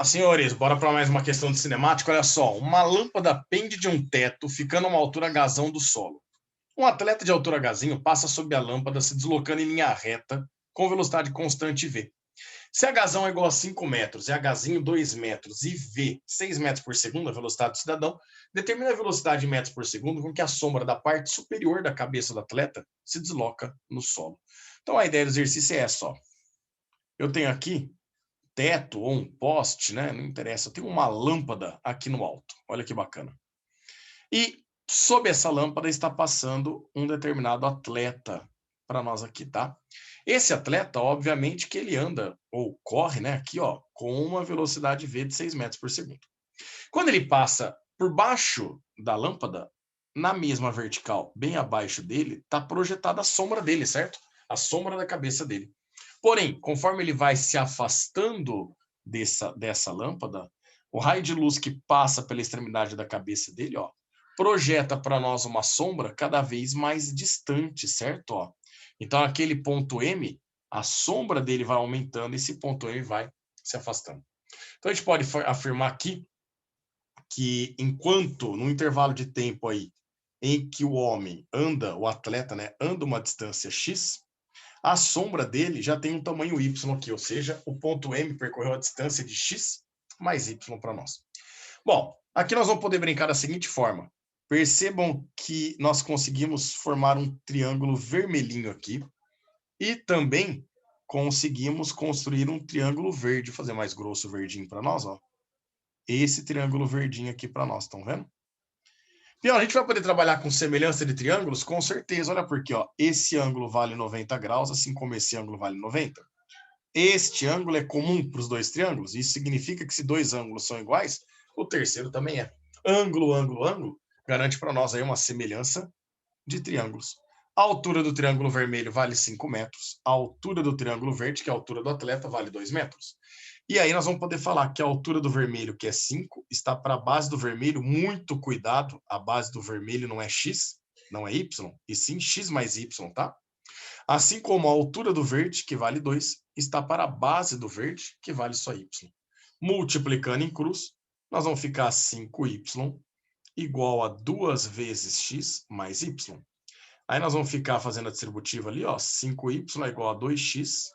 Senhores, bora para mais uma questão de cinemática. Olha só, uma lâmpada pende de um teto, ficando a uma altura Hzão do solo. Um atleta de altura Hzinho passa sob a lâmpada, se deslocando em linha reta, com velocidade constante v. Se Hzão é igual a 5 metros e Hzinho 2 metros e v 6 metros por segundo, a velocidade do cidadão, determina a velocidade em metros por segundo com que a sombra da parte superior da cabeça do atleta se desloca no solo. Então a ideia do exercício é essa, ó. Eu tenho aqui teto ou um poste, né? Não interessa. Eu tenho uma lâmpada aqui no alto. Olha que bacana. E sob essa lâmpada está passando um determinado atleta para nós aqui, tá? Esse atleta, obviamente, que ele anda ou corre, né? Aqui, ó, com uma velocidade v de 6 metros por segundo. Quando ele passa por baixo da lâmpada, na mesma vertical, bem abaixo dele, está projetada a sombra dele, certo? A sombra da cabeça dele. Porém, conforme ele vai se afastando dessa lâmpada, o raio de luz que passa pela extremidade da cabeça dele, ó, projeta para nós uma sombra cada vez mais distante, certo? Ó. Então, aquele ponto M, a sombra dele vai aumentando e esse ponto M vai se afastando. Então, a gente pode afirmar aqui que enquanto, no intervalo de tempo aí, em que o homem anda, o atleta, né, anda uma distância X, a sombra dele já tem um tamanho Y aqui, ou seja, o ponto M percorreu a distância de X mais Y para nós. Bom, aqui nós vamos poder brincar da seguinte forma. Percebam que nós conseguimos formar um triângulo vermelhinho aqui e também conseguimos construir um triângulo verde, fazer mais grosso o verdinho para nós, ó. Esse triângulo verdinho aqui para nós, estão vendo? Pior, a gente vai poder trabalhar com semelhança de triângulos? Com certeza, olha porque, ó, esse ângulo vale 90 graus, assim como esse ângulo vale 90. Este ângulo é comum para os dois triângulos, isso significa que se dois ângulos são iguais, o terceiro também é. Ângulo, ângulo, ângulo, garante para nós aí uma semelhança de triângulos. A altura do triângulo vermelho vale 5 metros, a altura do triângulo verde, que é a altura do atleta, vale 2 metros. E aí nós vamos poder falar que a altura do vermelho, que é 5, está para a base do vermelho. Muito cuidado, a base do vermelho não é x, não é y, e sim x mais y, tá? Assim como a altura do verde, que vale 2, está para a base do verde, que vale só y. Multiplicando em cruz, nós vamos ficar 5y igual a 2 vezes x mais y. Aí nós vamos ficar fazendo a distributiva ali, ó, 5y é igual a 2x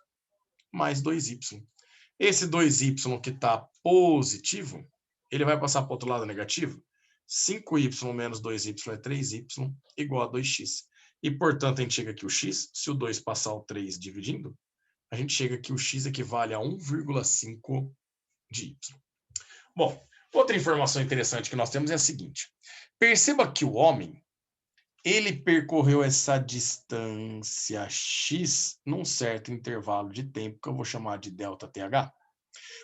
mais 2y. Esse 2y que está positivo, ele vai passar para o outro lado negativo. 5y menos 2y é 3y, igual a 2x. E, portanto, a gente chega aqui o x, se o 2 passar o 3 dividindo, a gente chega que o x equivale a 1,5 de y. Bom, outra informação interessante que nós temos é a seguinte. Perceba que o homem, ele percorreu essa distância x num certo intervalo de tempo, que eu vou chamar de ΔTH.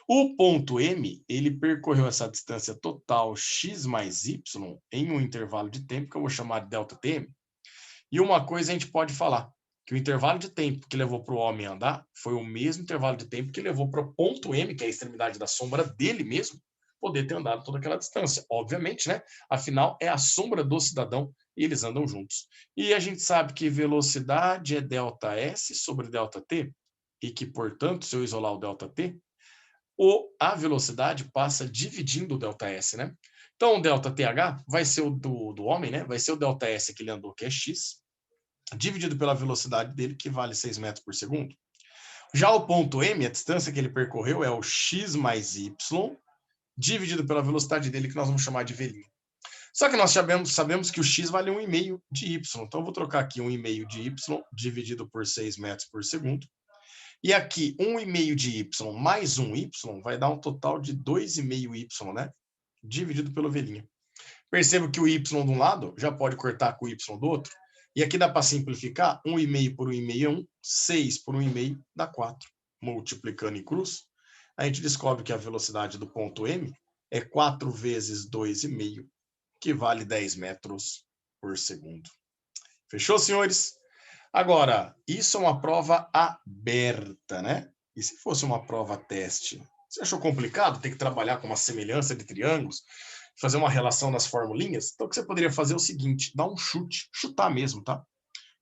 O ponto M, ele percorreu essa distância total x mais y em um intervalo de tempo, que eu vou chamar de ΔTM. E uma coisa a gente pode falar, que o intervalo de tempo que levou para o homem andar foi o mesmo intervalo de tempo que levou para o ponto M, que é a extremidade da sombra dele mesmo, poder ter andado toda aquela distância. Obviamente, né? Afinal, é a sombra do cidadão e eles andam juntos. E a gente sabe que velocidade é ΔS sobre ΔT, e que, portanto, se eu isolar o ΔT, a velocidade passa dividindo o ΔS, né? Então, o ΔTH vai ser o do homem, né? Vai ser o ΔS que ele andou, que é x, dividido pela velocidade dele, que vale 6 metros por segundo. Já o ponto M, a distância que ele percorreu, é o x mais y, dividido pela velocidade dele, que nós vamos chamar de v'. Só que nós sabemos que o x vale 1,5 de y. Então, eu vou trocar aqui 1,5 de y dividido por 6 metros por segundo. E aqui, 1,5 de y mais 1y vai dar um total de 2,5y, né? Dividido pelo v'. Perceba que o y de um lado já pode cortar com o y do outro. E aqui dá para simplificar. 1,5 por 1,5 é 1. 6 por 1,5 dá 4. Multiplicando em cruz, a gente descobre que a velocidade do ponto M é 4 vezes 2,5, que vale 10 metros por segundo. Fechou, senhores? Agora, isso é uma prova aberta, né? E se fosse uma prova teste? Você achou complicado ter que trabalhar com uma semelhança de triângulos, fazer uma relação nas formulinhas? Então, o que você poderia fazer é o seguinte, dar um chute, chutar mesmo, tá?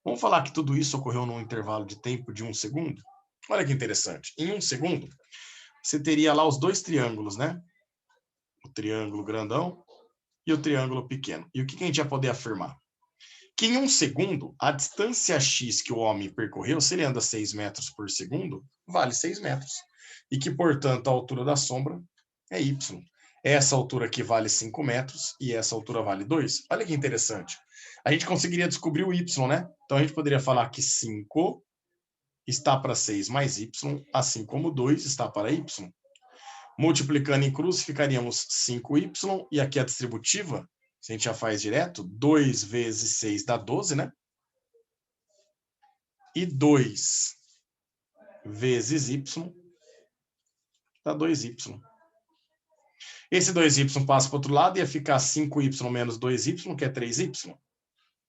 Vamos falar que tudo isso ocorreu num intervalo de tempo de 1 segundo? Olha que interessante. Em 1 segundo, você teria lá os dois triângulos, né? O triângulo grandão e o triângulo pequeno. E o que a gente ia poder afirmar? Que em 1 segundo, a distância x que o homem percorreu, se ele anda 6 metros por segundo, vale 6 metros. E que, portanto, a altura da sombra é y. Essa altura aqui vale 5 metros e essa altura vale 2. Olha que interessante. A gente conseguiria descobrir o y, né? Então, a gente poderia falar que 5 está para 6 mais y, assim como 2 está para y. Multiplicando em cruz, ficaríamos 5y, e aqui a distributiva, se a gente já faz direto, 2 vezes 6 dá 12, né? E 2 vezes y dá 2y. Esse 2y passa para o outro lado, ia ficar 5y menos 2y, que é 3y.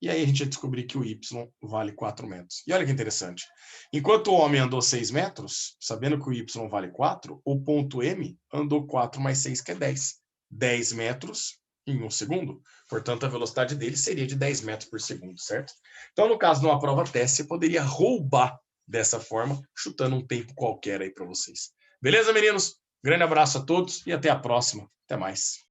E aí a gente ia descobrir que o y vale 4 metros. E olha que interessante. Enquanto o homem andou 6 metros, sabendo que o y vale 4, o ponto M andou 4 mais 6, que é 10. 10 metros em 1 segundo. Portanto, a velocidade dele seria de 10 metros por segundo, certo? Então, no caso de uma prova teste, você poderia roubar dessa forma, chutando um tempo qualquer aí para vocês. Beleza, meninos? Grande abraço a todos e até a próxima. Até mais.